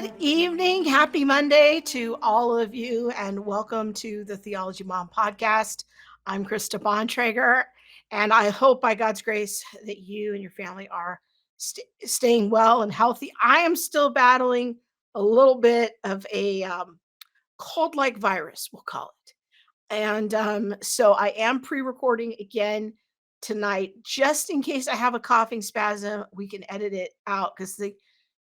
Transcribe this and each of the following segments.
Good evening. Happy Monday to all of you, and welcome to the Theology Mom podcast. I'm Krista Bontrager, and I hope by God's grace that you and your family are staying well and healthy. I am still battling a little bit of a cold like virus, we'll call it. And so I am pre recording again tonight, just in case I have a coughing spasm. We can edit it out because,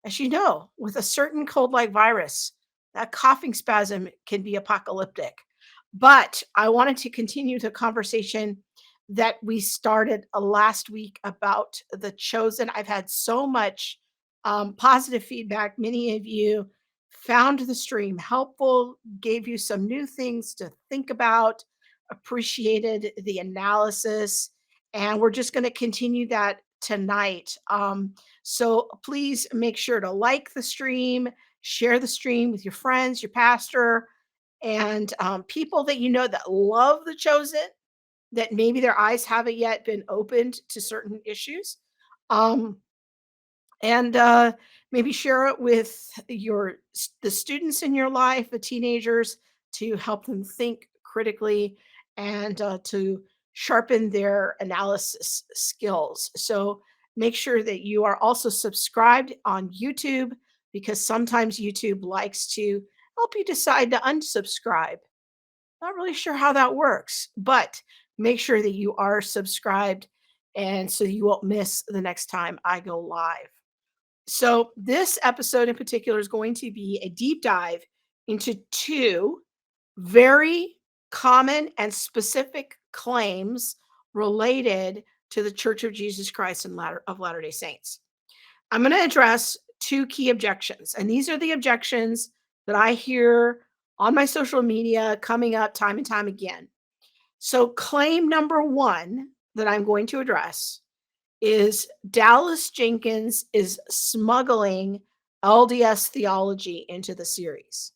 as you know, with a certain cold like virus, that coughing spasm can be apocalyptic. But I wanted to continue the conversation that we started last week about the chosen. I've had so much positive feedback. Many of you found the stream helpful, gave you some new things to think about, appreciated the analysis, and we're just going to continue that tonight. So please make sure to like the stream, share the stream with your friends, your pastor, and people that you know that love the chosen, that maybe their eyes haven't yet been opened to certain issues. Um, and maybe share it with the students in your life, the teenagers, to help them think critically and to sharpen their analysis skills. So make sure that you are also subscribed on YouTube, because sometimes YouTube likes to help you decide to unsubscribe. Not really sure how that works, but make sure that you are subscribed, and so you won't miss the next time I go live. So, this episode in particular is going to be a deep dive into two very common and specific claims related to the Church of Jesus Christ and of Latter-day Saints. I'm going to address two key objections, and these are the objections that I hear on my social media coming up time and time again. So, claim number one that I'm going to address is Dallas Jenkins is smuggling LDS theology into the series.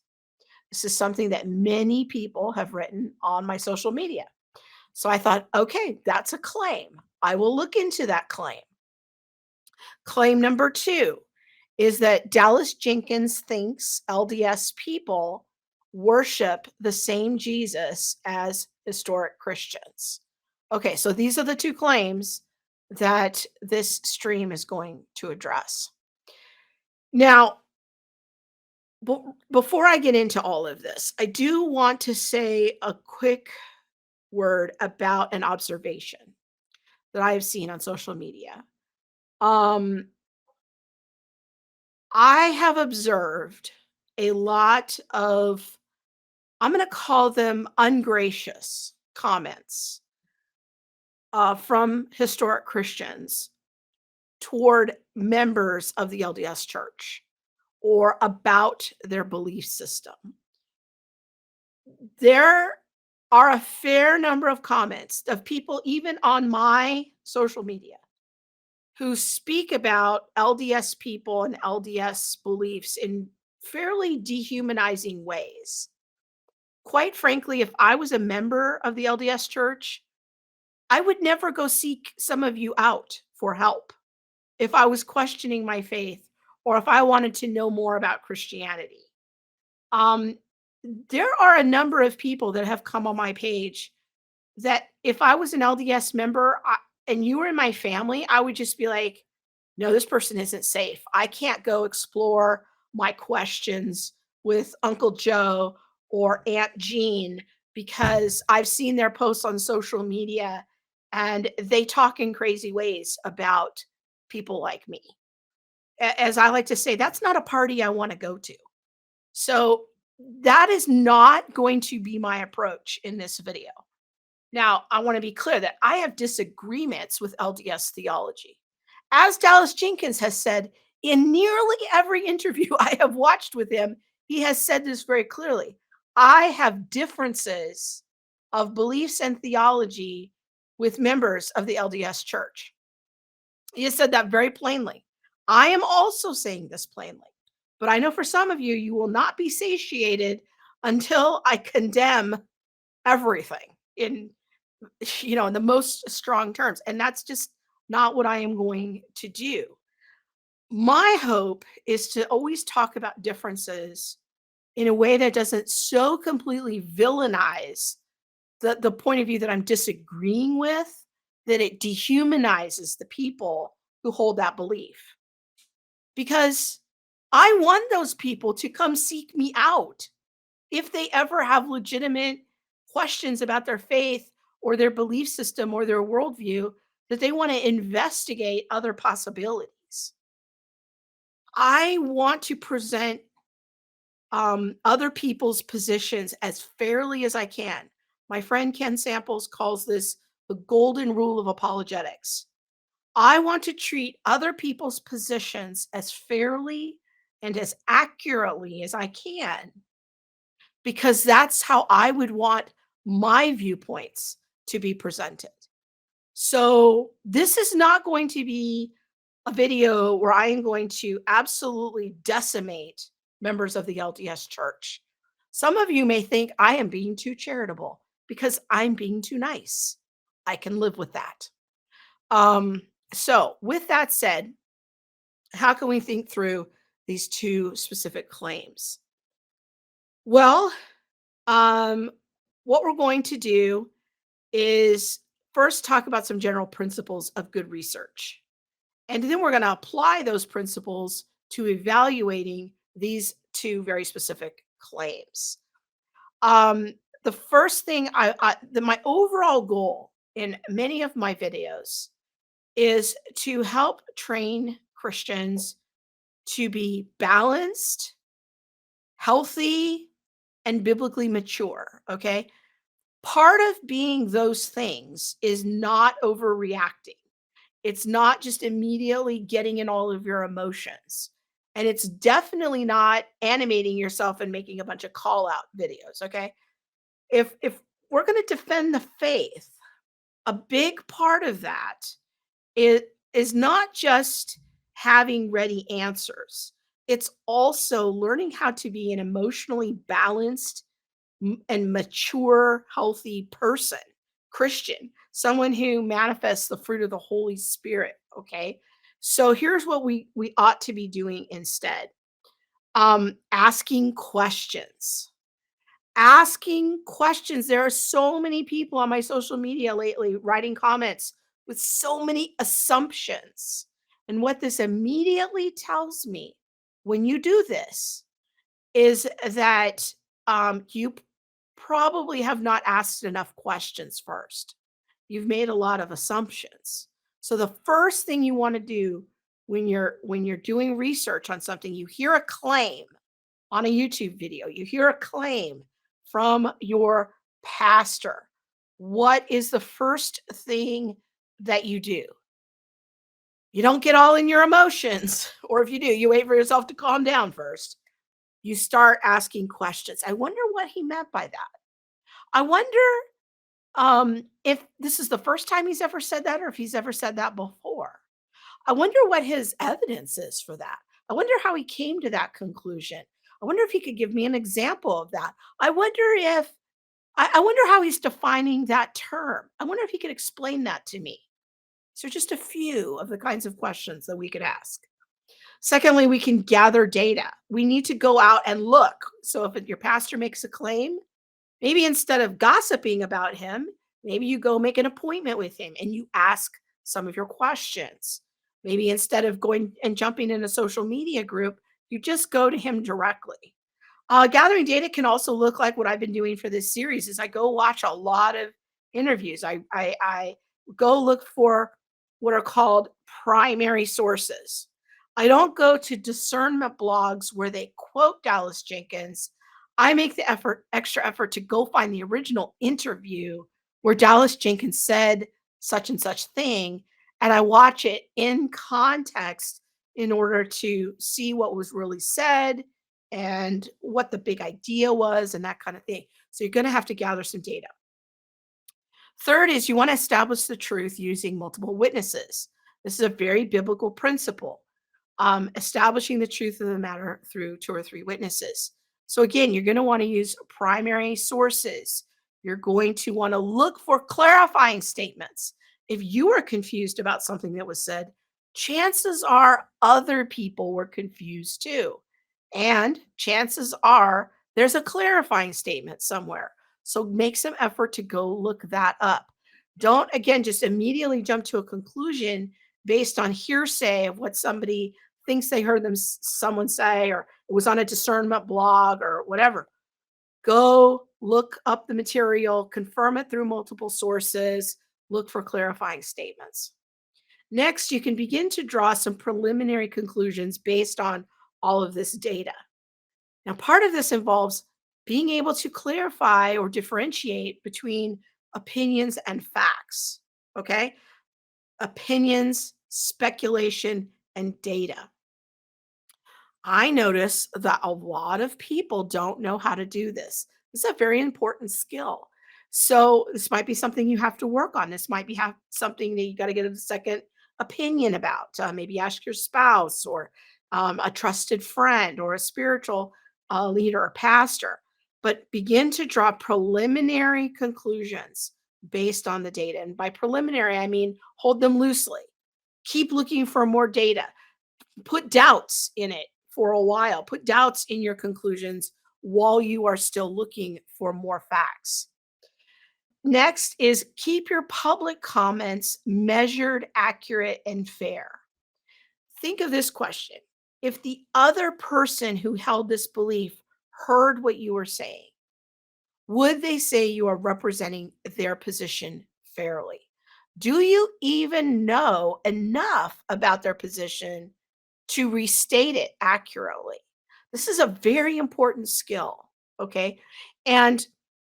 This is something that many people have written on my social media. So I thought, okay, that's a claim. I will look into that claim. Claim number two is that Dallas Jenkins thinks LDS people worship the same Jesus as historic Christians. Okay, so these are the two claims that this stream is going to address. Now, before I get into all of this, I do want to say a quick word about an observation that I have seen on social media. Um, I have observed a lot of, I'm going to call them ungracious comments from historic Christians toward members of the LDS church or about their belief system. There are a fair number of comments of people, even on my social media, who speak about LDS people and LDS beliefs in fairly dehumanizing ways. Quite frankly, if I was a member of the LDS church, I would never go seek some of you out for help if I was questioning my faith or if I wanted to know more about Christianity. Um, there are a number of people that have come on my page that if I was an LDS member and you were in my family, I would just be like, no, this person isn't safe. I can't go explore my questions with Uncle Joe or Aunt Jean because I've seen their posts on social media and they talk in crazy ways about people like me. As I like to say, that's not a party I want to go to. So that is not going to be my approach in this video. Now, I want to be clear that I have disagreements with LDS theology. As Dallas Jenkins has said in nearly every interview I have watched with him, he has said this very clearly. I have differences of beliefs and theology with members of the LDS church. He has said that very plainly. I am also saying this plainly, but I know for some of you, you will not be satiated until I condemn everything in in the most strong terms, and that's just not what I am going to do. My hope is to always talk about differences in a way that doesn't so completely villainize the point of view that I'm disagreeing with, that it dehumanizes the people who hold that belief. Because I want those people to come seek me out if they ever have legitimate questions about their faith or their belief system or their worldview, that they want to investigate other possibilities. I want to present other people's positions as fairly as I can. My friend Ken Samples calls this the golden rule of apologetics. I want to treat other people's positions as fairly and as accurately as I can, because that's how I would want my viewpoints to be presented. So, this is not going to be a video where I am going to absolutely decimate members of the LDS church. Some of you may think I am being too charitable because I'm being too nice. I can live with that. Um, so, with that said, how can we think through these two specific claims? Well, um, what we're going to do is first talk about some general principles of good research. And then we're going to apply those principles to evaluating these two very specific claims. Um, the first thing my overall goal in many of my videos is to help train Christians to be balanced, healthy, and biblically mature. Okay. Part of being those things is not overreacting. It's not just immediately getting in all of your emotions. And it's definitely not animating yourself and making a bunch of call out videos. Okay. If we're going to defend the faith, a big part of that is not just having ready answers. It's also learning how to be an emotionally balanced and mature, healthy person, Christian, someone who manifests the fruit of the Holy Spirit. Okay. So here's what we ought to be doing instead. Asking questions. Asking questions. There are so many people on my social media lately writing comments with so many assumptions. And what this immediately tells me, when you do this, is that you probably have not asked enough questions first. You've made a lot of assumptions. So the first thing you want to do when you're doing research on something, you hear a claim on a YouTube video, you hear a claim from your pastor. What is the first thing that you do? You don't get all in your emotions, or if you do, you wait for yourself to calm down first. You start asking questions. I wonder what he meant by that. I wonder if this is the first time he's ever said that or if he's ever said that before. I wonder what his evidence is for that. I wonder how he came to that conclusion. I wonder if he could give me an example of that. I wonder how he's defining that term. I wonder if he could explain that to me. So just a few of the kinds of questions that we could ask. Secondly, we can gather data. We need to go out and look. So if your pastor makes a claim, maybe instead of gossiping about him, maybe you go make an appointment with him and you ask some of your questions. Maybe instead of going and jumping in a social media group, you just go to him directly. Gathering data can also look like what I've been doing for this series is I go watch a lot of interviews. I go look for what are called primary sources. I don't go to discernment blogs where they quote Dallas Jenkins. I make the extra effort to go find the original interview where Dallas Jenkins said such and such thing, and I watch it in context in order to see what was really said and what the big idea was and that kind of thing. So you're going to have to gather some data. Third is you want to establish the truth using multiple witnesses. This is a very biblical principle, establishing the truth of the matter through two or three witnesses. So again, you're going to want to use primary sources. You're going to want to look for clarifying statements. If you are confused about something that was said, chances are other people were confused too. And chances are there's a clarifying statement somewhere. So make some effort to go look that up. Don't, again, just immediately jump to a conclusion based on hearsay of what somebody thinks they heard someone say, or it was on a discernment blog or whatever. Go look up the material, confirm it through multiple sources, look for clarifying statements. Next, you can begin to draw some preliminary conclusions based on all of this data. Now, part of this involves being able to clarify or differentiate between opinions and facts. Okay. Opinions, speculation, and data. I notice that a lot of people don't know how to do this. This is a very important skill. So this might be something you have to work on. This might be something that you got to get a second opinion about. Maybe ask your spouse or a trusted friend or a spiritual leader or pastor. But begin to draw preliminary conclusions based on the data. And by preliminary, I mean hold them loosely. Keep looking for more data, put doubts in it for a while, put doubts in your conclusions while you are still looking for more facts. Next is keep your public comments measured, accurate, and fair. Think of this question. If the other person who held this belief heard what you were saying, would they say you are representing their position fairly? Do you even know enough about their position to restate it accurately? This is a very important skill, okay? And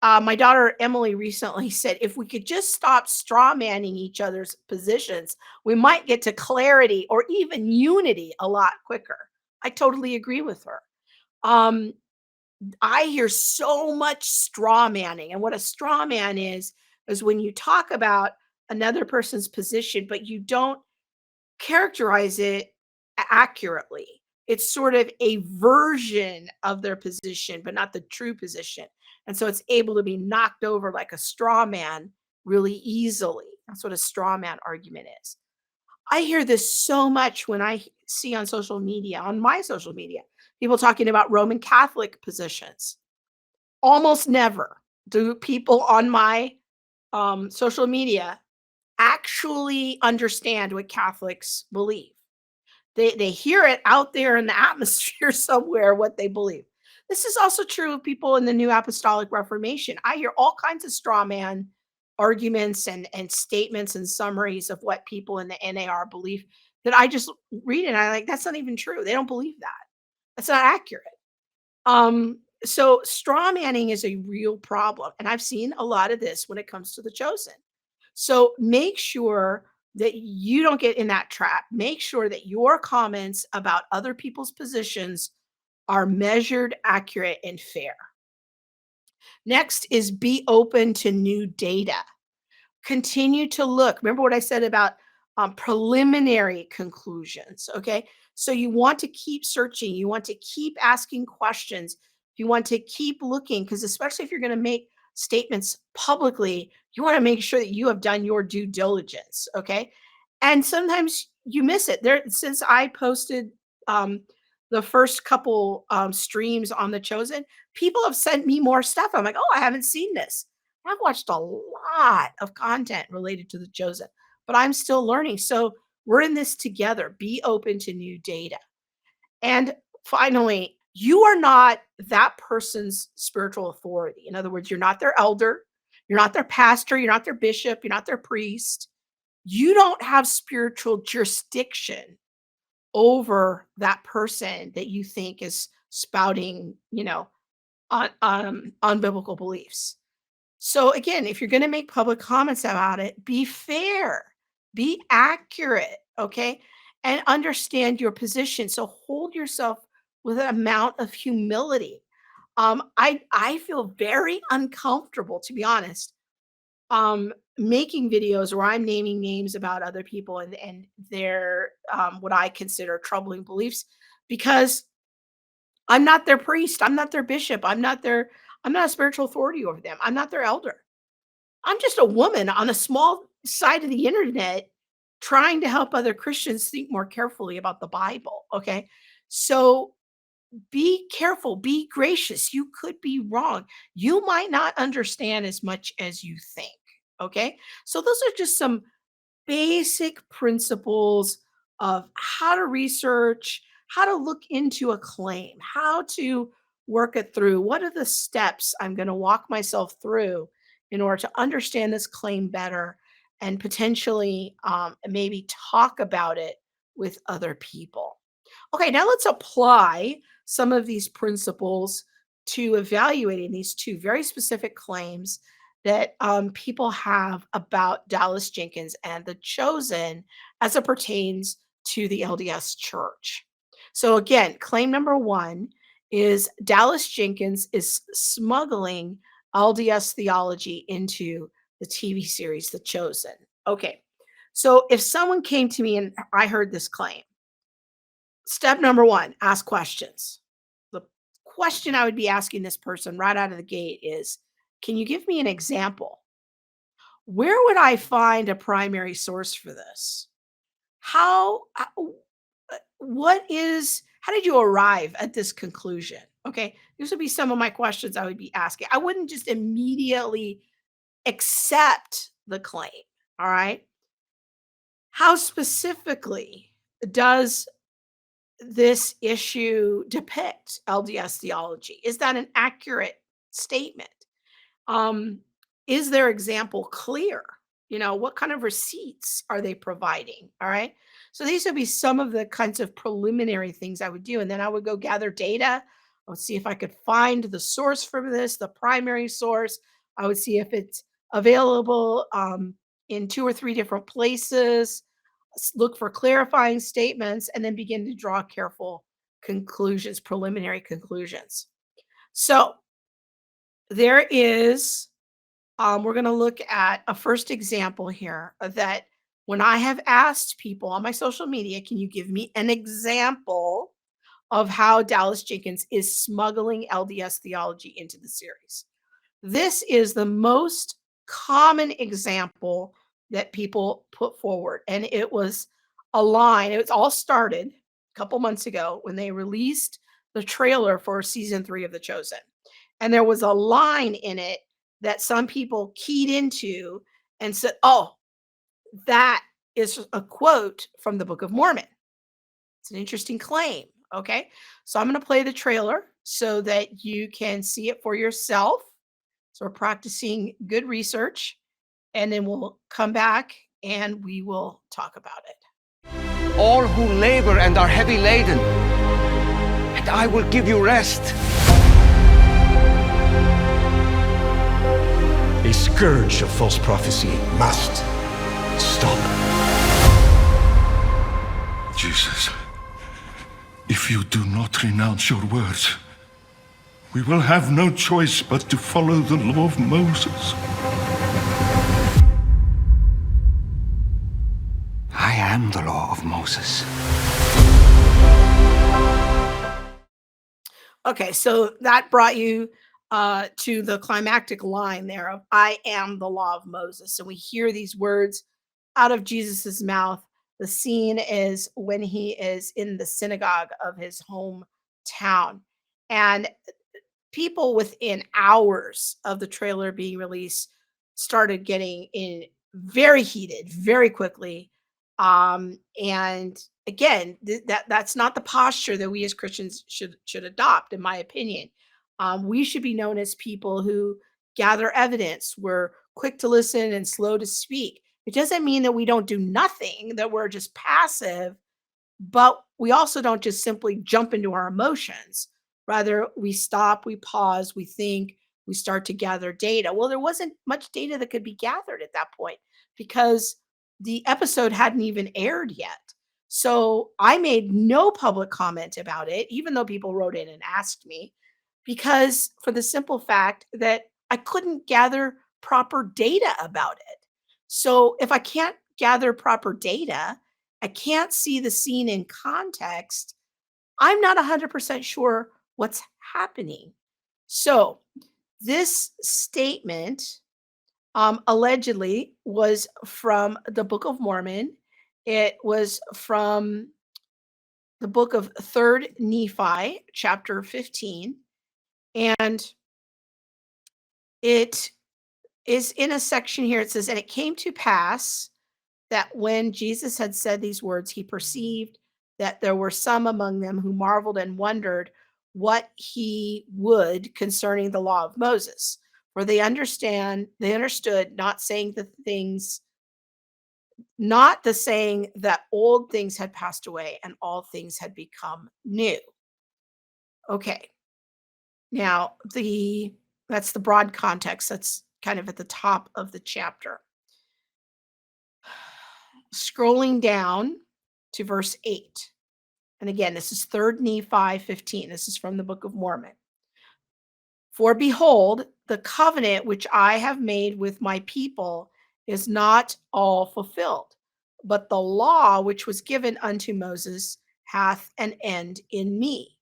my daughter Emily recently said if we could just stop straw manning each other's positions, we might get to clarity or even unity a lot quicker. I totally agree with her. Um, I hear so much straw manning. And what a straw man is when you talk about another person's position, but you don't characterize it accurately. It's sort of a version of their position, but not the true position. And so it's able to be knocked over like a straw man really easily. That's what a straw man argument is. I hear this so much when I see on social media, on my social media, people talking about Roman Catholic positions. Almost never do people on my social media actually understand what Catholics believe. They hear it out there in the atmosphere somewhere what they believe. This is also true of people in the New Apostolic Reformation. I hear all kinds of straw man arguments and statements and summaries of what people in the NAR believe that I just read it and I like that's not even true. They don't believe that. That's not accurate. So straw manning is a real problem, and I've seen a lot of this when it comes to the chosen. So make sure that you don't get in that trap. Make sure that your comments about other people's positions are measured, accurate, and fair. Next is be open to new data. Continue to look. Remember what I said about preliminary conclusions. Okay. So you want to keep searching. You want to keep asking questions. You want to keep looking because, especially if you're going to make statements publicly, you want to make sure that you have done your due diligence. Okay. And sometimes you miss it. Since I posted the first couple streams on The Chosen, people have sent me more stuff. I'm like, oh, I haven't seen this. I've watched a lot of content related to The Chosen, but I'm still learning. So we're in this together. Be open to new data. And finally, you are not that person's spiritual authority. In other words, you're not their elder, you're not their pastor, you're not their bishop, you're not their priest. You don't have spiritual jurisdiction over that person that you think is spouting, unbiblical beliefs. So again, if you're going to make public comments about it, be fair, be accurate, okay? And understand your position. So hold yourself with an amount of humility. I feel very uncomfortable, to be honest, making videos where I'm naming names about other people and their what I consider troubling beliefs because I'm not their priest, I'm not their bishop, I'm not a spiritual authority over them. I'm not their elder. I'm just a woman on a small side of the internet trying to help other Christians think more carefully about the Bible. Okay. So be careful, be gracious. You could be wrong. You might not understand as much as you think. Okay. So those are just some basic principles of how to research, how to look into a claim, how to work it through. What are the steps I'm going to walk myself through in order to understand this claim better and potentially maybe talk about it with other people? Okay, now let's apply some of these principles to evaluating these two very specific claims that people have about Dallas Jenkins and the Chosen as it pertains to the LDS Church. So, again, claim number one is Dallas Jenkins is smuggling LDS theology into the TV series The Chosen. Okay, so if someone came to me and I heard this claim, step number one, ask questions. The question I would be asking this person right out of the gate is, can you give me an example? Where would I find a primary source for this? How did you arrive at this conclusion? Okay, these would be some of my questions I would be asking. I wouldn't just immediately accept the claim. All right. How specifically does this issue depict LDS theology? Is that an accurate statement? Um, is their example clear? What kind of receipts are they providing? All right. So these would be some of the kinds of preliminary things I would do. And then I would go gather data. I would see if I could find the source for this, the primary source. I would see if it's available in two or three different places, look for clarifying statements, and then begin to draw careful conclusions, preliminary conclusions. So there is we're going to look at a first example here that when I have asked people on my social media, can you give me an example of how Dallas Jenkins is smuggling LDS theology into the series? This is the most common example that people put forward. And it was a line, it was all started a couple months ago when they released the trailer for season 3 of The Chosen. And there was a line in it that some people keyed into and said, "Oh, that is a quote from the Book of Mormon." It's an interesting claim. Okay. So I'm going to play the trailer so that you can see it for yourself. So we're practicing good research, and then we'll come back and we will talk about it. All who labor and are heavy laden, and I will give you rest. A scourge of false prophecy must stop. Jesus, if you do not renounce your words, we will have no choice but to follow the law of Moses. I am the law of Moses. Okay, so that brought you to the climactic line there of "I am the law of Moses." So we hear these words out of Jesus's mouth. The scene is when he is in the synagogue of his hometown. And people within hours of the trailer being released started getting in very heated very quickly. And again, that's not the posture that we as Christians should adopt, in my opinion. We should be known as people who gather evidence. We're quick to listen and slow to speak. It doesn't mean that we don't do nothing, that we're just passive, but we also don't just simply jump into our emotions. Rather, we stop, we pause, we think, we start to gather data. Well, there wasn't much data that could be gathered at that point because the episode hadn't even aired yet. So I made no public comment about it, even though people wrote in and asked me, because for the simple fact that I couldn't gather proper data about it. So if I can't gather proper data, I can't see the scene in context, I'm not 100% sure what's happening. So, this statement allegedly was from the Book of Mormon, It was from the book of 3rd Nephi, chapter 15, and it is in a section here. It says, "And it came to pass that when Jesus had said these words, he perceived that there were some among them who marveled and wondered what he would concerning the law of Moses. For they understood not the saying that old things had passed away and all things had become new." Okay. Now, that's the broad context. That's kind of at the top of the chapter. Scrolling down to verse 8. And again, this is 3rd Nephi 15. This is from the Book of Mormon. "For behold, the covenant which I have made with my people is not all fulfilled, but the law which was given unto Moses hath an end in me.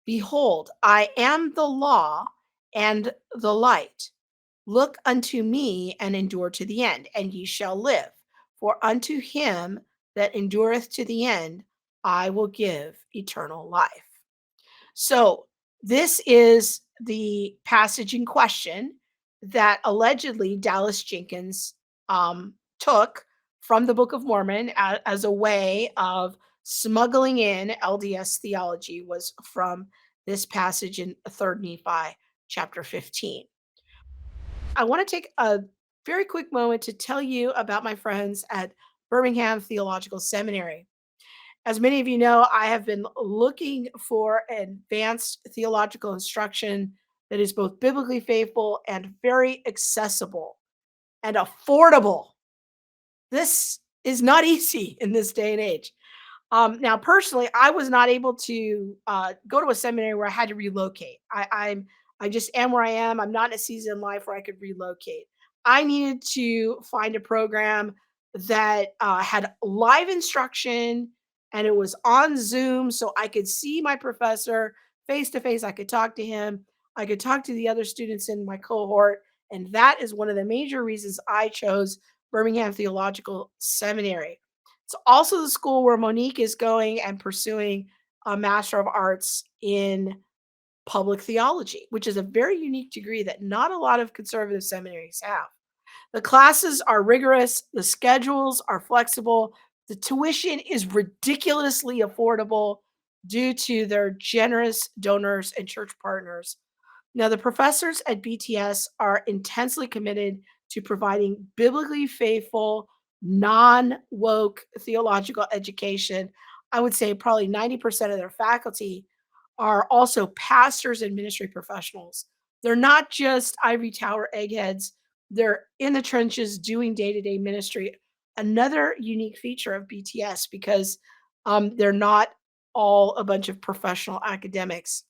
Behold, I am the law and the light. Look unto me and endure to the end, and ye shall live. For unto him that endureth to the end, I will give eternal life." So, this is the passage in question that allegedly Dallas Jenkins took from the Book of Mormon as a way of smuggling in LDS theology, was from this passage in 3rd Nephi chapter 15. I want to take a very quick moment to tell you about my friends at Birmingham Theological Seminary. As many of you know, I have been looking for advanced theological instruction that is both biblically faithful and very accessible and affordable. This is not easy in this day and age. Now, personally, I was not able to go to a seminary where I had to relocate. I just am where I am. I'm not in a season in life where I could relocate. I needed to find a program that had live instruction and it was on Zoom, so I could see my professor face to face. I could talk to him. I could talk to the other students in my cohort, and that is one of the major reasons I chose Birmingham Theological Seminary. It's also the school where Monique is going and pursuing a Master of Arts in Public Theology, which is a very unique degree that not a lot of conservative seminaries have. The classes are rigorous, the schedules are flexible, the tuition is ridiculously affordable due to their generous donors and church partners. Now, the professors at BTS are intensely committed to providing biblically faithful, non woke theological education. I would say probably 90% of their faculty are also pastors and ministry professionals. They're not just ivory tower eggheads, they're in the trenches doing day to day ministry. Another unique feature of BTS because they're not all a bunch of professional academics.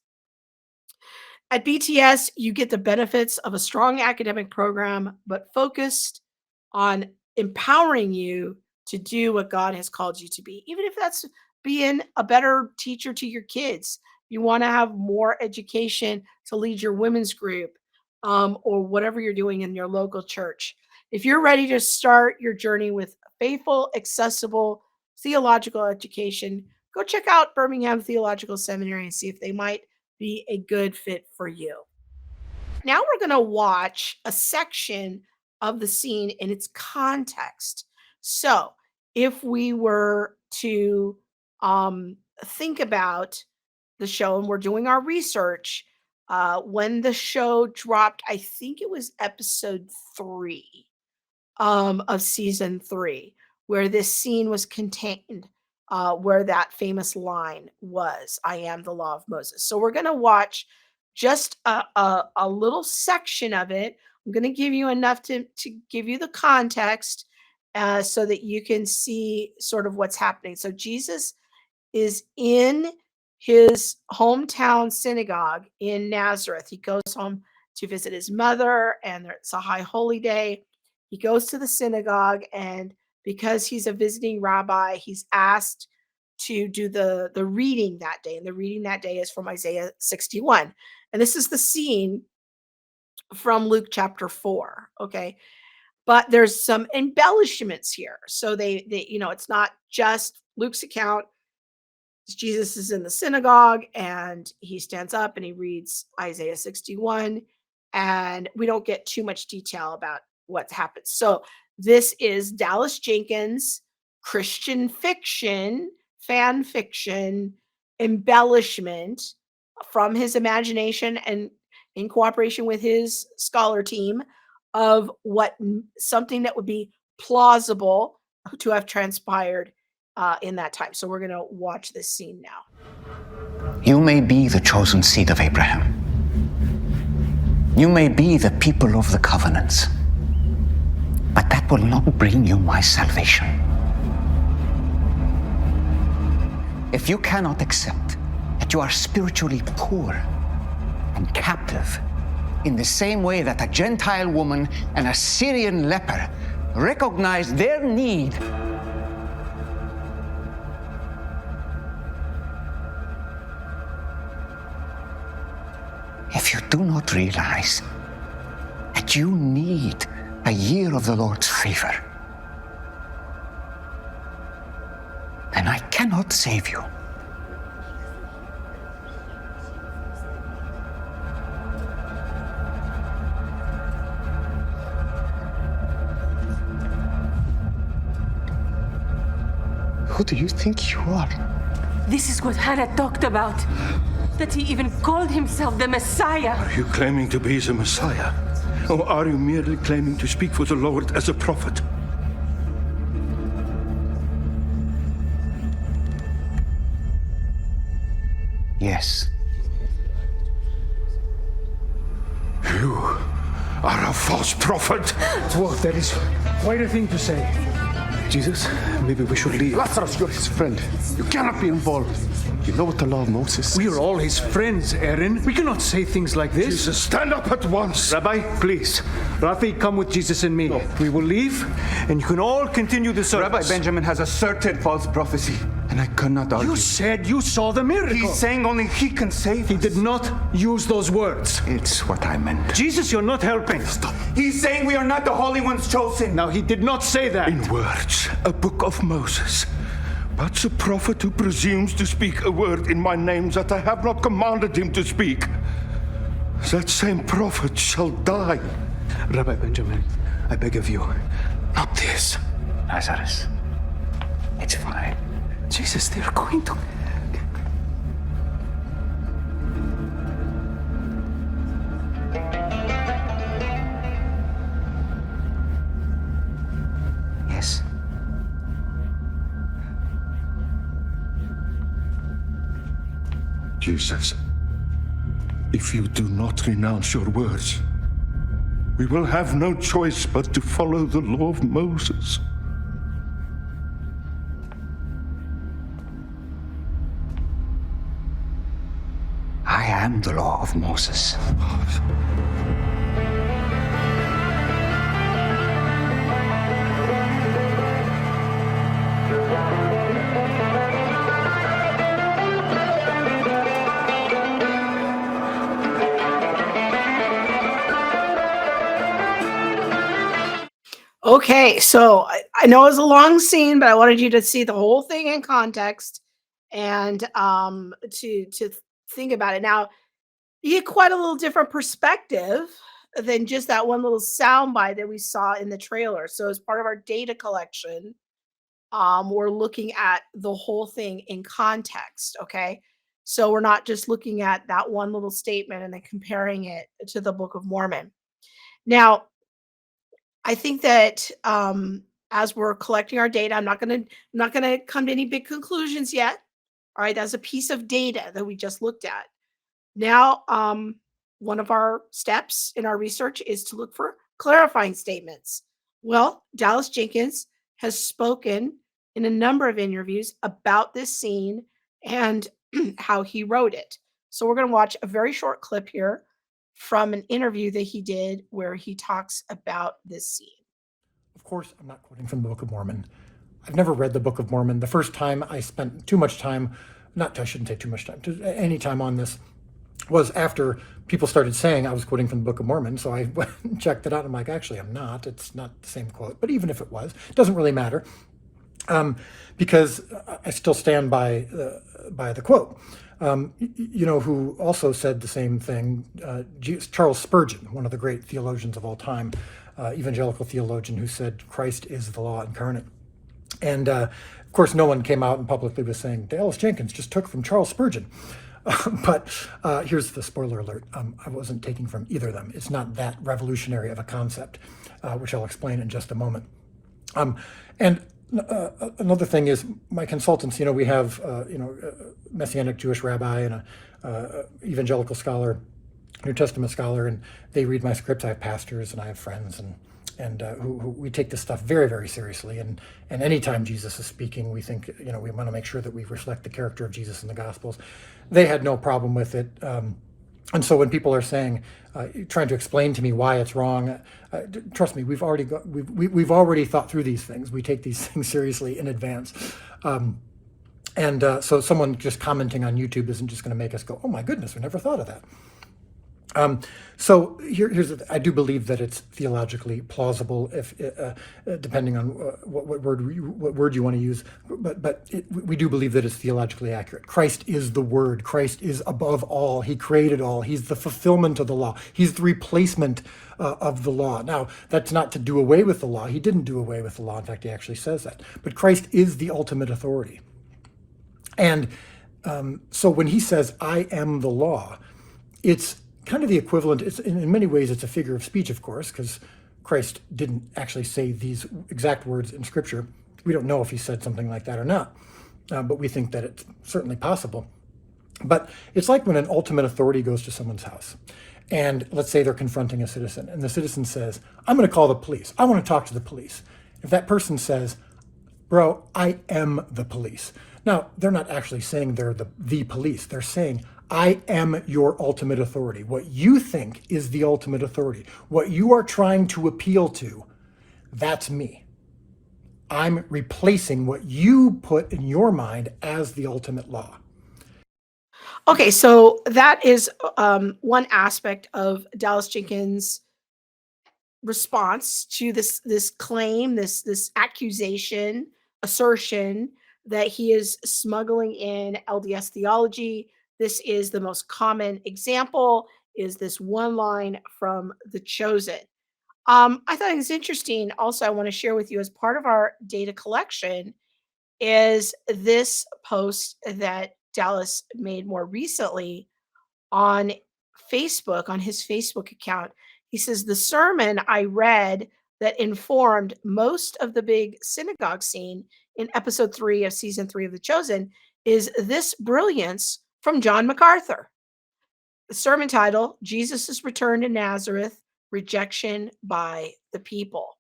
At BTS, you get the benefits of a strong academic program, but focused on empowering you to do what God has called you to be, even if that's being a better teacher to your kids. You want to have more education to lead your women's group or whatever you're doing in your local church. If you're ready to start your journey with faithful, accessible theological education, go check out Birmingham Theological Seminary and see if they might be a good fit for you. Now we're going to watch a section of the scene in its context. So, if we were to think about the show and we're doing our research, when the show dropped, I think it was episode 3 of season 3, where this scene was contained, where that famous line was, "I am the law of Moses." So we're going to watch just a little section of it. I'm going to give you enough to give you the context so that you can see sort of what's happening. So Jesus is in his hometown synagogue in Nazareth. He goes home to visit his mother, and it's a high holy day. He goes to the synagogue, and because he's a visiting rabbi, he's asked to do the reading that day. And the reading that day is from Isaiah 61. And this is the scene from Luke chapter 4. Okay. but there's some embellishments here. So it's not just Luke's account. Jesus is in the synagogue and he stands up and he reads Isaiah 61, and we don't get too much detail about what's happened. So this is Dallas Jenkins Christian fiction, fan fiction, embellishment from his imagination and in cooperation with his scholar team of something that would be plausible to have transpired in that time. So we're going to watch this scene now. You may be the chosen seed of Abraham. You may be the people of the covenants. But that will not bring you my salvation. If you cannot accept that you are spiritually poor and captive in the same way that a Gentile woman and a Syrian leper recognize their need, if you do not realize that you need a year of the Lord's favor, then I cannot save you. Who do you think you are? This is what Hannah talked about. That he even called himself the Messiah. Are you claiming to be the Messiah? Or are you merely claiming to speak for the Lord as a prophet? Yes. You are a false prophet. Dwarf, that is quite a thing to say. Jesus, maybe we should leave. Lazarus, you're his friend. You cannot be involved. You know what the law of Moses We are all his friends, Aaron. We cannot say things like this. Jesus, stand up at once. Rabbi, please. Rafi, come with Jesus and me. We will leave, and you can all continue the service. Rabbi Benjamin has asserted false prophecy, and I cannot argue. You said you saw the miracle. He's saying only he can save He us. did not use those words. It's what I meant. Jesus, you're not helping. Stop. He's saying we are not the holy ones chosen. Now, he did not say that. In words, a book of Moses. But the prophet who presumes to speak a word in my name that I have not commanded him to speak, that same prophet shall die. Rabbi Benjamin, I beg of you, not this. Lazarus, it's fine. Jesus, they're going to... Yes. Jesus, if you do not renounce your words, we will have no choice but to follow the law of Moses. I am the law of Moses. Okay, so I know it was a long scene, but I wanted you to see the whole thing in context and to think about it. Now, you get quite a little different perspective than just that one little soundbite that we saw in the trailer. So as part of our data collection, we're looking at the whole thing in context, okay? So we're not just looking at that one little statement and then comparing it to the Book of Mormon. Now, I think that as we're collecting our data, I'm not gonna come to any big conclusions yet. All right, that's a piece of data that we just looked at. Now, one of our steps in our research is to look for clarifying statements. Well, Dallas Jenkins has spoken in a number of interviews about this scene and how he wrote it. So we're going to watch a very short clip here from an interview that he did where he talks about this scene. Of course, I'm not quoting from the Book of Mormon. I've never read the Book of Mormon. The first time I spent too much time, I shouldn't say too much time, any time on this, was after people started saying I was quoting from the Book of Mormon. So I went and checked it out. I'm like, actually, I'm not. It's not the same quote. But even if it was, it doesn't really matter, because I still stand by the quote. Who also said the same thing? Charles Spurgeon, one of the great theologians of all time, evangelical theologian, who said Christ is the law incarnate. And of course, no one came out and publicly was saying Dallas Jenkins just took from Charles Spurgeon. But here's the spoiler alert. I wasn't taking from either of them. It's not that revolutionary of a concept, which I'll explain in just a moment. And another thing is my consultants. We have Messianic Jewish rabbi and a evangelical scholar, New Testament scholar, and they read my scripts. I have pastors and I have friends, and who we take this stuff very, very seriously. And anytime Jesus is speaking, we think we want to make sure that we reflect the character of Jesus in the Gospels. They had no problem with it. And so when people are saying, trying to explain to me why it's wrong, trust me, we've already thought through these things. We take these things seriously in advance. So someone just commenting on YouTube isn't just going to make us go, oh my goodness, we never thought of that. So I do believe that it's theologically plausible, if depending on what word you want to use, but we do believe that it's theologically accurate. Christ is the Word. Christ is above all. He created all. He's the fulfillment of the law. He's the replacement of the law. Now, that's not to do away with the law. He didn't do away with the law. In fact, he actually says that. But Christ is the ultimate authority. And so when he says, I am the law, it's kind of the equivalent. It's in many ways, it's a figure of speech, of course, because Christ didn't actually say these exact words in Scripture. We don't know if he said something like that or not, but we think that it's certainly possible. But it's like when an ultimate authority goes to someone's house, and let's say they're confronting a citizen, and the citizen says, I'm going to call the police. I want to talk to the police. If that person says, bro, I am the police. Now, they're not actually saying they're the police. They're saying, I am your ultimate authority. What you think is the ultimate authority, what you are trying to appeal to, that's me. I'm replacing what you put in your mind as the ultimate law. Okay, so that is one aspect of Dallas Jenkins' response to this claim, this accusation, assertion that he is smuggling in LDS theology. This is the most common example, is this one line from The Chosen. I thought it was interesting. Also, I want to share with you, as part of our data collection, is this post that Dallas made more recently on Facebook, on his Facebook account. He says, the sermon I read that informed most of the big synagogue scene in episode 3 of season 3 of The Chosen is This Brilliance from John MacArthur. The sermon title, Jesus' Return to Nazareth, Rejection by the People.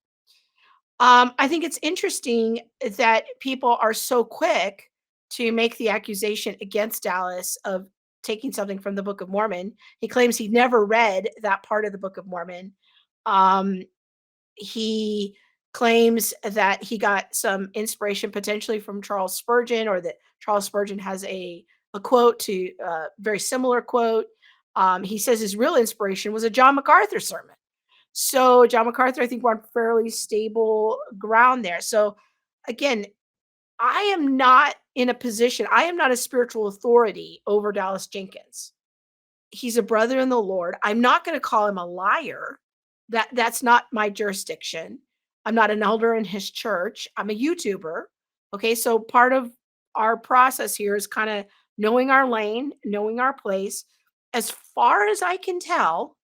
I think it's interesting that people are so quick to make the accusation against Dallas of taking something from the Book of Mormon. He claims he never read that part of the Book of Mormon. He claims that he got some inspiration potentially from Charles Spurgeon, or that Charles Spurgeon has a quote to very similar quote. He says his real inspiration was a John MacArthur sermon. So John MacArthur, I think we're on fairly stable ground there. So again, I am not in a position, I am not a spiritual authority over Dallas Jenkins. He's a brother in the Lord. I'm not going to call him a liar. That's not my jurisdiction. I'm not an elder in his church. I'm a YouTuber. Okay, so part of our process here is kind of knowing our lane, knowing our place. As far as I can tell,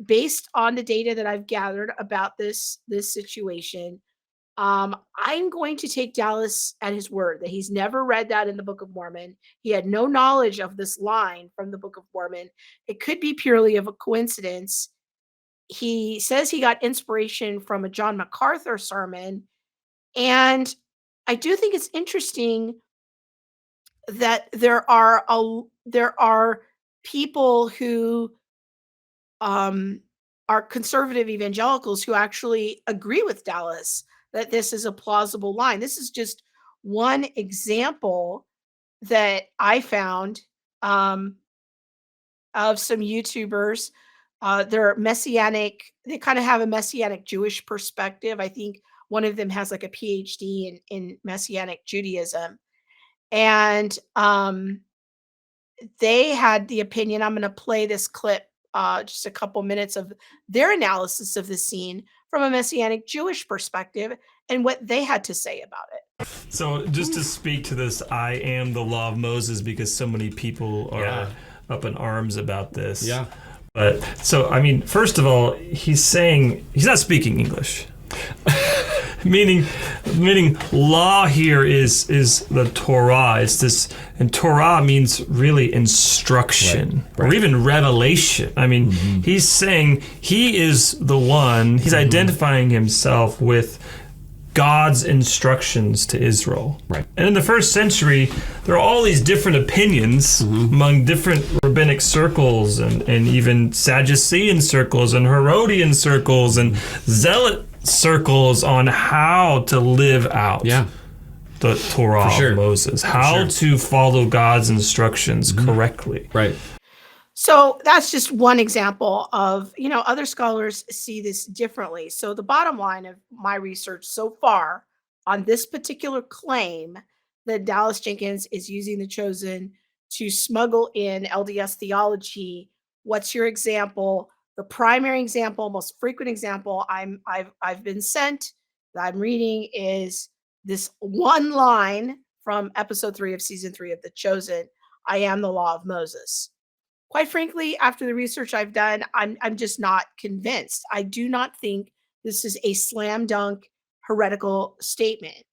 based on the data that I've gathered about this situation, I'm going to take Dallas at his word that he's never read that in the Book of Mormon. He had no knowledge of this line from the Book of Mormon. It could be purely of a coincidence. He says he got inspiration from a John MacArthur sermon, and I do think it's interesting that there are people who are conservative evangelicals who actually agree with Dallas that this is a plausible line. This is just one example that I found. of some YouTubers. They're messianic. They kind of have a messianic Jewish perspective. I think one of them has like a PhD in messianic Judaism, and they had the opinion. I'm going to play this clip, just a couple minutes of their analysis of the scene from a messianic Jewish perspective and what they had to say about it. So, just to speak to this, I am the law of Moses, because so many people are up in arms about this. Yeah. But so, I mean, first of all, he's saying he's not speaking English. meaning law here is the Torah. It's this, and Torah means really instruction, or even revelation. I mean, he's saying he is the one, he's identifying himself with God's instructions to Israel. Right. And in the first century, there are all these different opinions among different rabbinic circles, and even Sadducean circles and Herodian circles and zealot circles on how to live out the Torah of Moses, how to follow God's instructions correctly. Right. So that's just one example of, other scholars see this differently. So the bottom line of my research so far on this particular claim that Dallas Jenkins is using the Chosen to smuggle in LDS theology, what's your example? The primary example, most frequent example I've been sent that I'm reading is this one line from episode 3 of season 3 of The Chosen. I am the law of Moses. Quite frankly, after the research I've done, I'm just not convinced. I do not think this is a slam dunk heretical statement.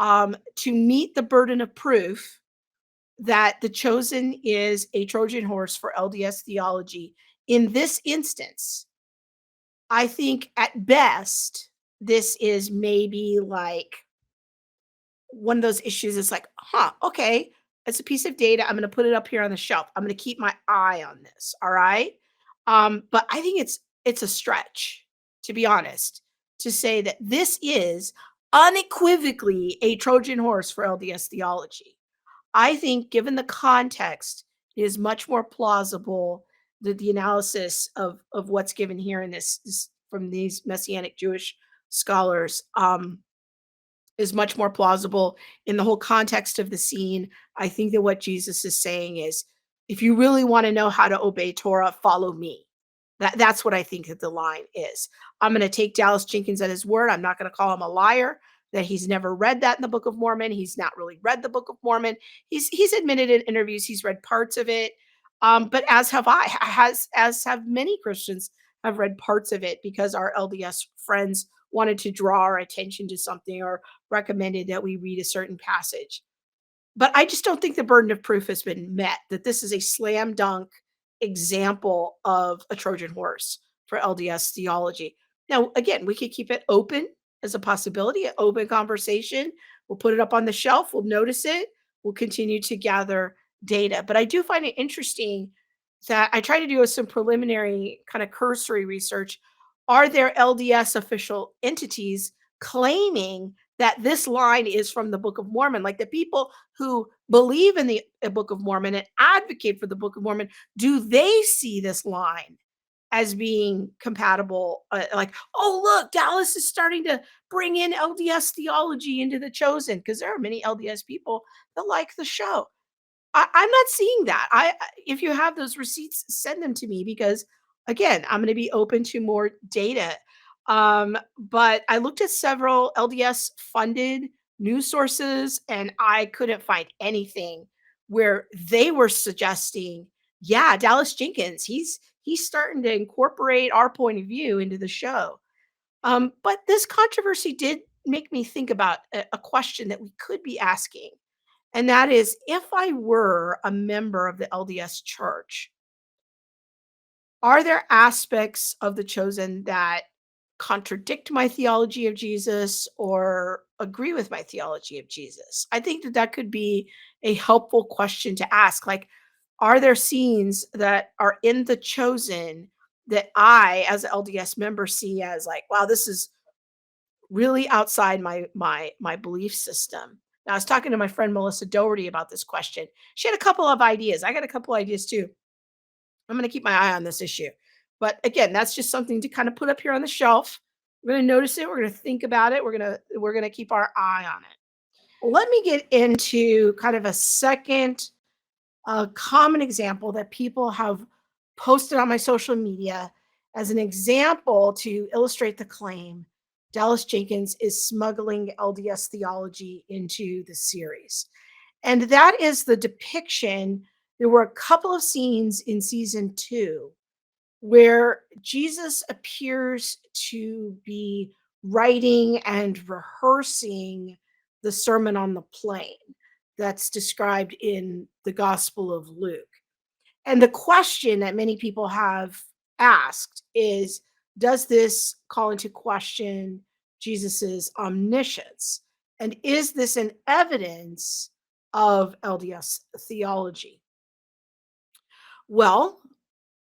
To meet the burden of proof that The Chosen is a Trojan horse for LDS theology, in this instance, I think at best, this is maybe like one of those issues. It's like, okay, it's a piece of data. I'm going to put it up here on the shelf. I'm going to keep my eye on this. All right. But I think it's a stretch, to be honest, to say that this is unequivocally a Trojan horse for LDS theology. I think, given the context, it is much more plausible that the analysis of what's given here in this from these Messianic Jewish scholars is much more plausible in the whole context of the scene. I think that what Jesus is saying is, if you really want to know how to obey Torah, follow me. That's what I think that the line is. I'm going to take Dallas Jenkins at his word. I'm not going to call him a liar, that he's never read that in the Book of Mormon. He's not really read the Book of Mormon. He's admitted in interviews he's read parts of it. But as have I, as have many Christians have read parts of it, because our LDS friends wanted to draw our attention to something or recommended that we read a certain passage. But I just don't think the burden of proof has been met, that this is a slam dunk example of a Trojan horse for LDS theology. Now, again, we could keep it open as a possibility, an open conversation. We'll put it up on the shelf. We'll notice it. We'll continue to gather data. But I do find it interesting that I try to do some preliminary kind of cursory research. Are there LDS official entities claiming that this line is from the Book of Mormon? Like the people who believe in the Book of Mormon and advocate for the Book of Mormon, do they see this line as being compatible? Like, oh, look, Dallas is starting to bring in LDS theology into The Chosen, because there are many LDS people that like the show. I'm not seeing that. If you have those receipts, send them to me, because again, I'm going to be open to more data. But I looked at several LDS funded news sources, and I couldn't find anything where they were suggesting, yeah, Dallas Jenkins, he's starting to incorporate our point of view into the show. But this controversy did make me think about a question that we could be asking. And that is, if I were a member of the LDS church, are there aspects of The Chosen that contradict my theology of Jesus or agree with my theology of Jesus? I think that could be a helpful question to ask. Like, are there scenes that are in The Chosen that I, as an LDS member, see as like, wow, this is really outside my belief system? Now, I was talking to my friend Melissa Doherty about this question. She had a couple of ideas. I got a couple ideas too. I'm going to keep my eye on this issue. But again, that's just something to kind of put up here on the shelf. We're going to notice it. We're going to think about it. We're going to keep our eye on it. Let me get into kind of a second common example that people have posted on my social media as an example to illustrate the claim Dallas Jenkins is smuggling LDS theology into the series. And that is the depiction. There were a couple of scenes in season 2 where Jesus appears to be writing and rehearsing the Sermon on the Plain that's described in the Gospel of Luke. And the question that many people have asked is, does this call into question Jesus's omniscience? And is this an evidence of LDS theology? Well,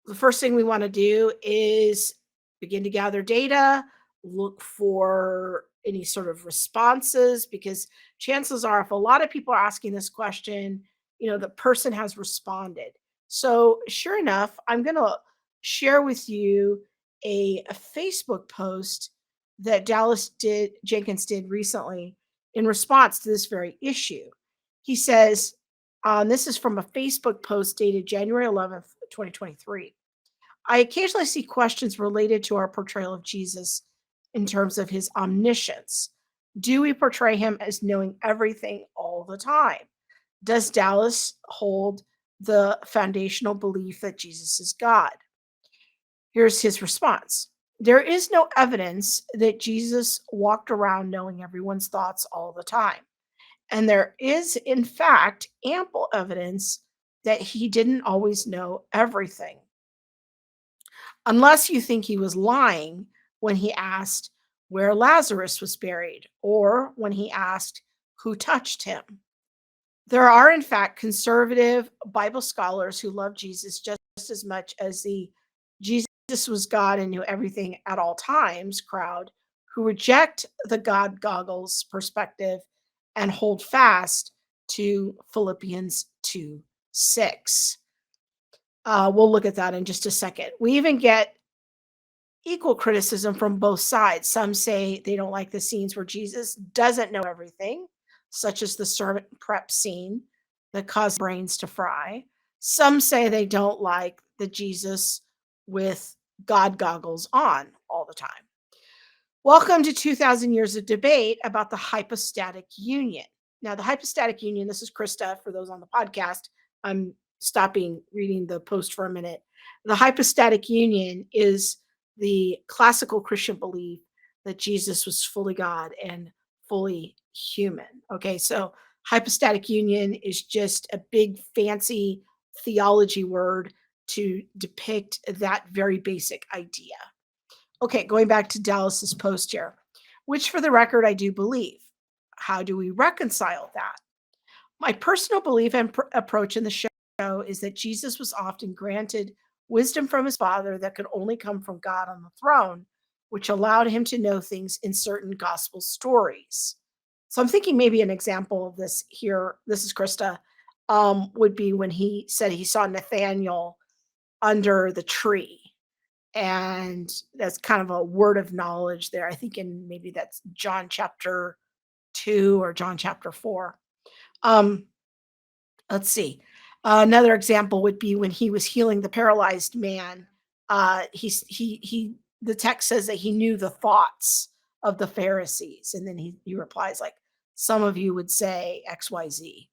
the first thing we want to do is begin to gather data, look for any sort of responses, because chances are, if a lot of people are asking this question, the person has responded. So, sure enough, I'm going to share with you a Facebook post that Jenkins did recently in response to this very issue. He says, this is from a Facebook post dated January 11th, 2023. I occasionally see questions related to our portrayal of Jesus in terms of his omniscience. Do we portray him as knowing everything all the time? Does Dallas hold the foundational belief that Jesus is God? Here's his response. There is no evidence that Jesus walked around knowing everyone's thoughts all the time. And there is, in fact, ample evidence that he didn't always know everything. Unless you think he was lying when he asked where Lazarus was buried, or when he asked who touched him. There are, in fact, conservative Bible scholars who love Jesus just as much as the Jesus was God and knew everything at all times crowd, who reject the God goggles perspective and hold fast to Philippians 2:6. We'll look at that in just a second. We even get equal criticism from both sides. Some say they don't like the scenes where Jesus doesn't know everything, such as the servant prep scene that caused brains to fry. Some say they don't like the Jesus with God goggles on all the time. Welcome to 2,000 years of debate about the hypostatic union. Now, the hypostatic union, this is Krista for those on the podcast. I'm stopping reading the post for a minute. The hypostatic union is the classical Christian belief that Jesus was fully God and fully human. Okay, so hypostatic union is just a big fancy theology word to depict that very basic idea. Okay, going back to Dallas's post here, which for the record, I do believe. How do we reconcile that? My personal belief and approach in the show is that Jesus was often granted wisdom from his Father that could only come from God on the throne, which allowed him to know things in certain gospel stories. So I'm thinking maybe an example of this here, this is Krista, would be when he said he saw Nathaniel under the tree. And that's kind of a word of knowledge there. I think in maybe that's John chapter 2 or John chapter 4. Let's see. Another example would be when he was healing the paralyzed man. The text says that he knew the thoughts of the Pharisees, and then he replies like, "Some of you would say X, Y, Z,"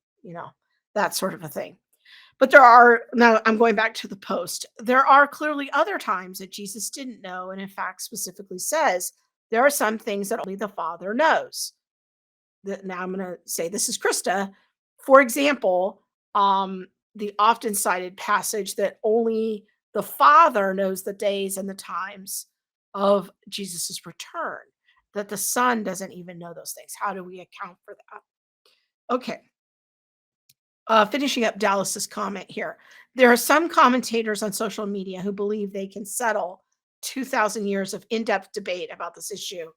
that sort of a thing. But now I'm going back to the post. There are clearly other times that Jesus didn't know, and in fact specifically says there are some things that only the Father knows. Now I'm going to say this is Krista. For example, the often cited passage that only the Father knows the days and the times of Jesus's return, that the Son doesn't even know those things. How do we account for that? Okay. Finishing up Dallas's comment here. There are some commentators on social media who believe they can settle 2,000 years of in-depth debate about this issue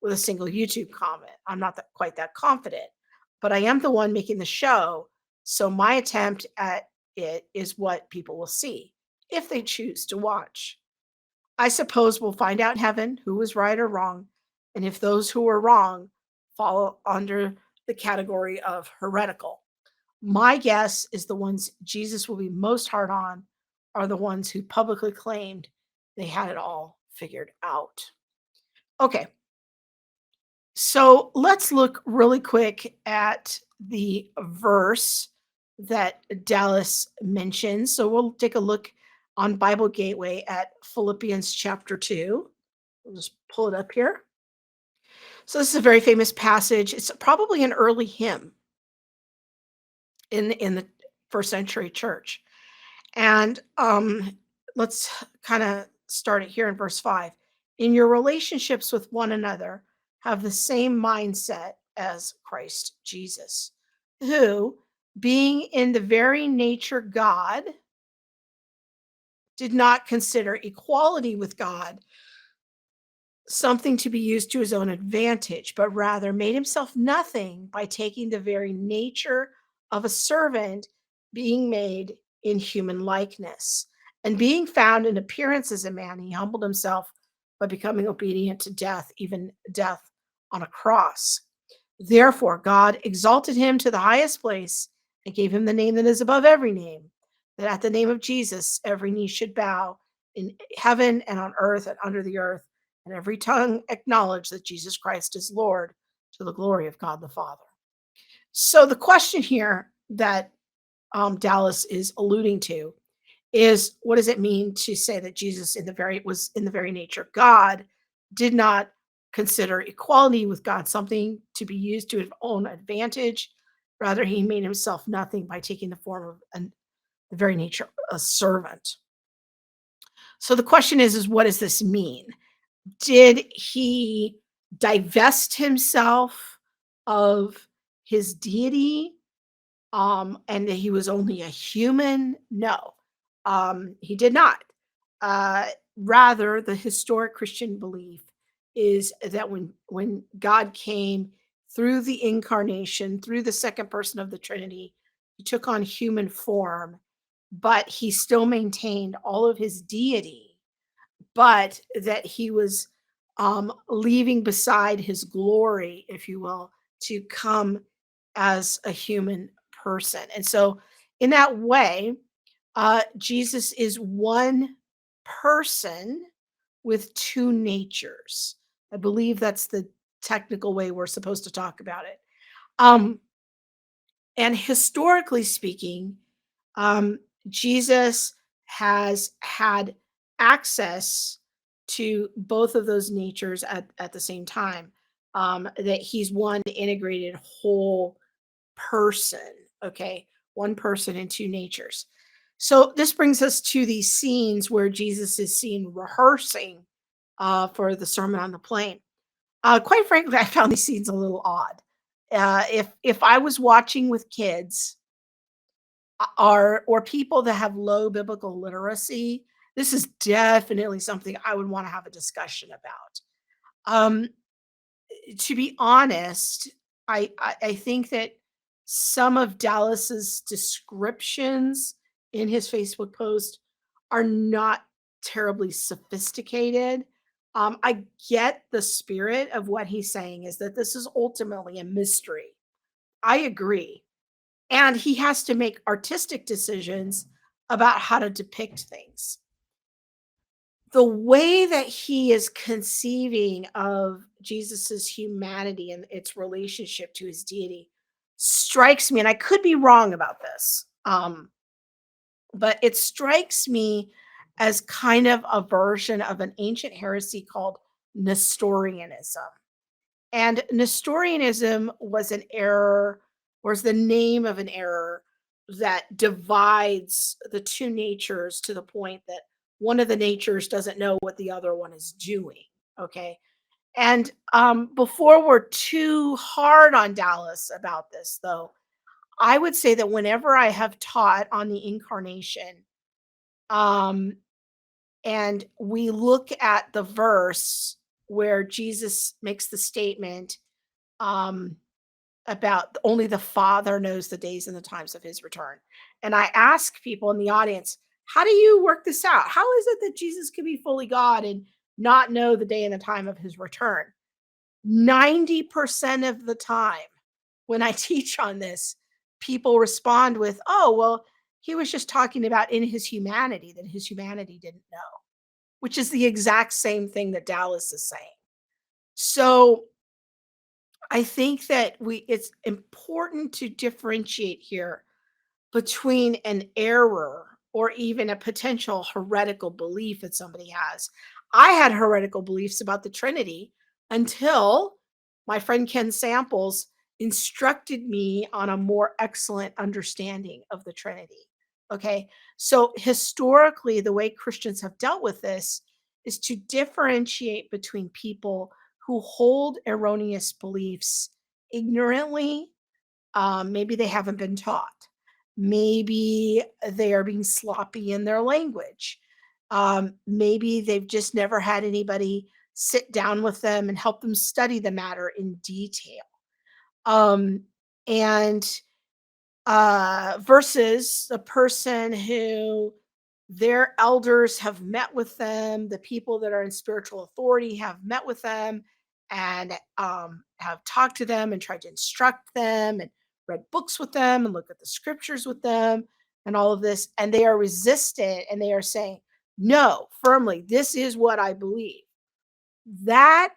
with a single YouTube comment. I'm not quite that confident, but I am the one making the show, so my attempt at it is what people will see. if they choose to watch. I suppose we'll find out in heaven who was right or wrong, and if those who were wrong fall under the category of heretical. My guess is the ones Jesus will be most hard on are the ones who publicly claimed they had it all figured out. Okay, so let's look really quick at the verse that Dallas mentions. So we'll take a look on Bible Gateway at Philippians chapter 2. We'll just pull it up here. So this is a very famous passage. It's probably an early hymn in the first century church. And let's kind of start it here in verse 5. In your relationships with one another, have the same mindset as Christ Jesus, who, being in the very nature God, did not consider equality with God something to be used to his own advantage, but rather made himself nothing by taking the very nature of a servant, being made in human likeness. And being found in appearance as a man, he humbled himself by becoming obedient to death, even death on a cross. Therefore, God exalted him to the highest place and gave him the name that is above every name, that at the name of Jesus, every knee should bow in heaven and on earth and under the earth, and every tongue acknowledge that Jesus Christ is Lord, to the glory of God the Father. So the question here that Dallas is alluding to is, what does it mean to say that Jesus was in the very nature of God, did not consider equality with God something to be used to his own advantage? Rather, he made himself nothing by taking the form of the very nature of a servant. So the question is what does this mean? Did he divest himself of his deity, and that he was only a human? No, he did not. Rather, the historic Christian belief is that when God came through the incarnation, through the second person of the Trinity, he took on human form, but he still maintained all of his deity, but that he was leaving beside his glory, if you will, to come as a human person. And so, in that way, Jesus is one person with two natures. I believe that's the technical way we're supposed to talk about it. Um, and historically speaking, um, Jesus has had access to both of those natures at the same time. That he's one integrated whole person. Okay, one person and two natures. So this brings us to these scenes where Jesus is seen rehearsing for the Sermon on the Plain. Quite frankly, I found these scenes a little odd. If I was watching with kids, or people that have low biblical literacy, this is definitely something I would want to have a discussion about. Um, to be honest, I think that some of Dallas's descriptions in his Facebook post are not terribly sophisticated. I get the spirit of what he's saying is that this is ultimately a mystery. I agree. And he has to make artistic decisions about how to depict things. The way that he is conceiving of Jesus's humanity and its relationship to his deity strikes me, and I could be wrong about this, but it strikes me as kind of a version of an ancient heresy called Nestorianism. And Nestorianism was an error, or is the name of an error that divides the two natures to the point that one of the natures doesn't know what the other one is doing. Okay. And before we're too hard on Dallas about this, though, I would say that whenever I have taught on the incarnation, um, and we look at the verse where Jesus makes the statement, um, about only the Father knows the days and the times of his return. And I ask people in the audience, How do you work this out? How is it that Jesus can be fully God and not know the day and the time of his return? 90% of the time when I teach on this, people respond with, oh, well, he was just talking about in his humanity that his humanity didn't know, which is the exact same thing that Dallas is saying. So I think that it's important to differentiate here between an error or even a potential heretical belief that somebody has. I had heretical beliefs about the Trinity until my friend Ken Samples instructed me on a more excellent understanding of the Trinity. Okay. So historically, the way Christians have dealt with this is to differentiate between people who hold erroneous beliefs ignorantly. Maybe they haven't been taught. Maybe they are being sloppy in their language. Maybe they've just never had anybody sit down with them and help them study the matter in detail. Um, and Versus a person who their elders have met with them, the people that are in spiritual authority have met with them and have talked to them and tried to instruct them and read books with them and look at the scriptures with them and all of this. And they are resistant and they are saying, no, firmly, this is what I believe. That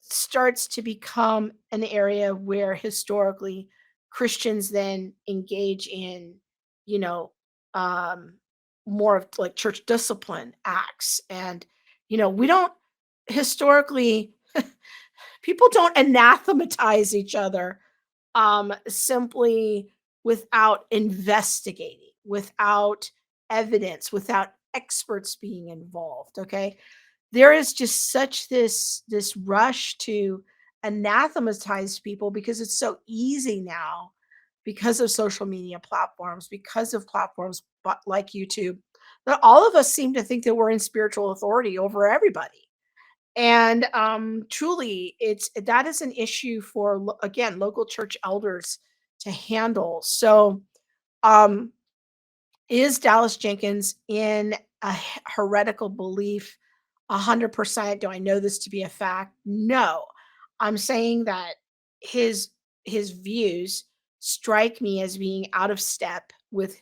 starts to become an area where historically Christians then engage in, you know, um, more of like church discipline acts. And, we don't historically, people don't anathematize each other simply without investigating, without evidence, without experts being involved. Okay, there is just such this rush to anathematize people because it's so easy now because of social media platforms, because of platforms like YouTube, that all of us seem to think that we're in spiritual authority over everybody. And truly, that is an issue for again local church elders to handle. So, um, is Dallas Jenkins in a heretical belief 100%? Do I know this to be a fact? No. I'm saying that his his views strike me as being out of step with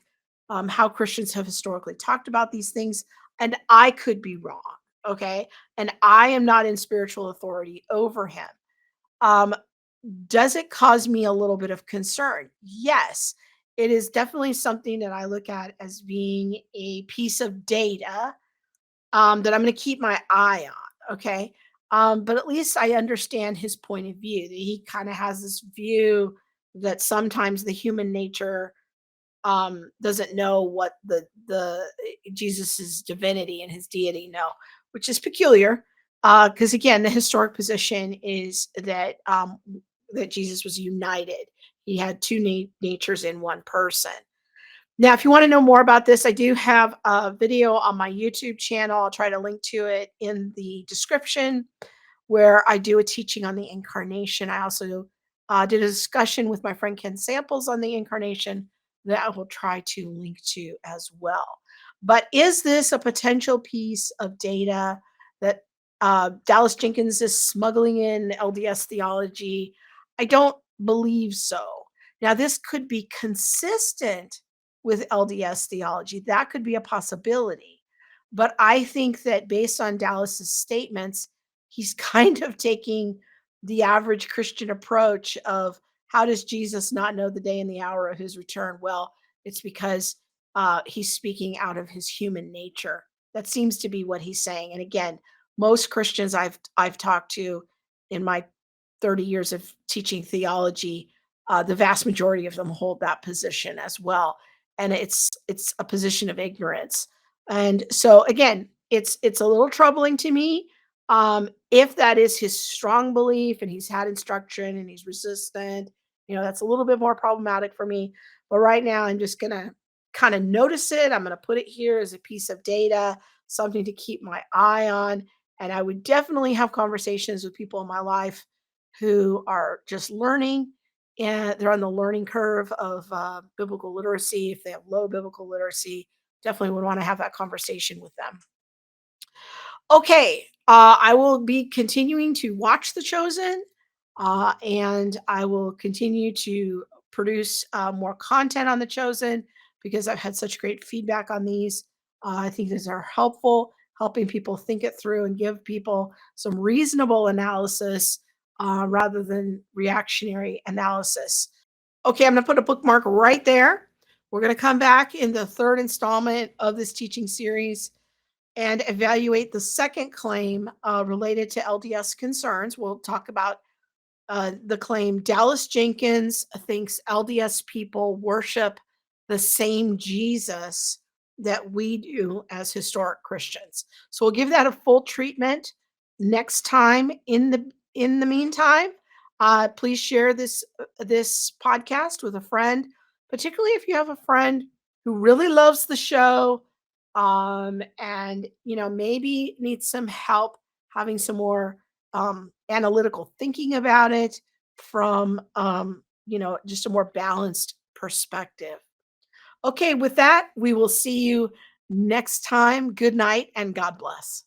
how Christians have historically talked about these things, and I could be wrong. Okay, and I am not in spiritual authority over him. Um, does it cause me a little bit of concern? Yes, it is definitely something that I look at as being a piece of data that I'm going to keep my eye on. Okay. But at least I understand his point of view. That he kind of has this view that sometimes the human nature doesn't know what the Jesus's divinity and his deity know, which is peculiar. Because again, the historic position is that Jesus was united. He had two natures in one person. Now, if you want to know more about this, I do have a video on my YouTube channel. I'll try to link to it in the description where I do a teaching on the incarnation. I also did a discussion with my friend Ken Samples on the incarnation that I will try to link to as well. But is this a potential piece of data that Dallas Jenkins is smuggling in LDS theology? I don't believe so. Now, this could be consistent with LDS theology. That could be a possibility. But I think that based on Dallas's statements, he's kind of taking the average Christian approach of how does Jesus not know the day and the hour of his return? Well, it's because he's speaking out of his human nature. That seems to be what he's saying. And again, most Christians I've talked to in my 30 years of teaching theology, the vast majority of them hold that position as well. And it's a position of ignorance. And so again, it's a little troubling to me. If that is his strong belief and he's had instruction and he's resistant, that's a little bit more problematic for me. But right now, I'm just going to kind of notice it. I'm going to put it here as a piece of data, something to keep my eye on. And I would definitely have conversations with people in my life who are just learning and they're on the learning curve of biblical literacy. If they have low biblical literacy, definitely would want to have that conversation with them. Okay, I will be continuing to watch The Chosen, and I will continue to produce more content on The Chosen because I've had such great feedback on these. I think these are helpful, helping people think it through and give people some reasonable analysis rather than reactionary analysis. Okay, I'm going to put a bookmark right there. We're going to come back in the third installment of this teaching series and evaluate the second claim related to LDS concerns. We'll talk about the claim Dallas Jenkins thinks LDS people worship the same Jesus that we do as historic Christians. So we'll give that a full treatment next time. In the meantime, please share this podcast with a friend, particularly if you have a friend who really loves the show, and maybe needs some help having some more analytical thinking about it from just a more balanced perspective. Okay, with that, we will see you next time. Good night and God bless.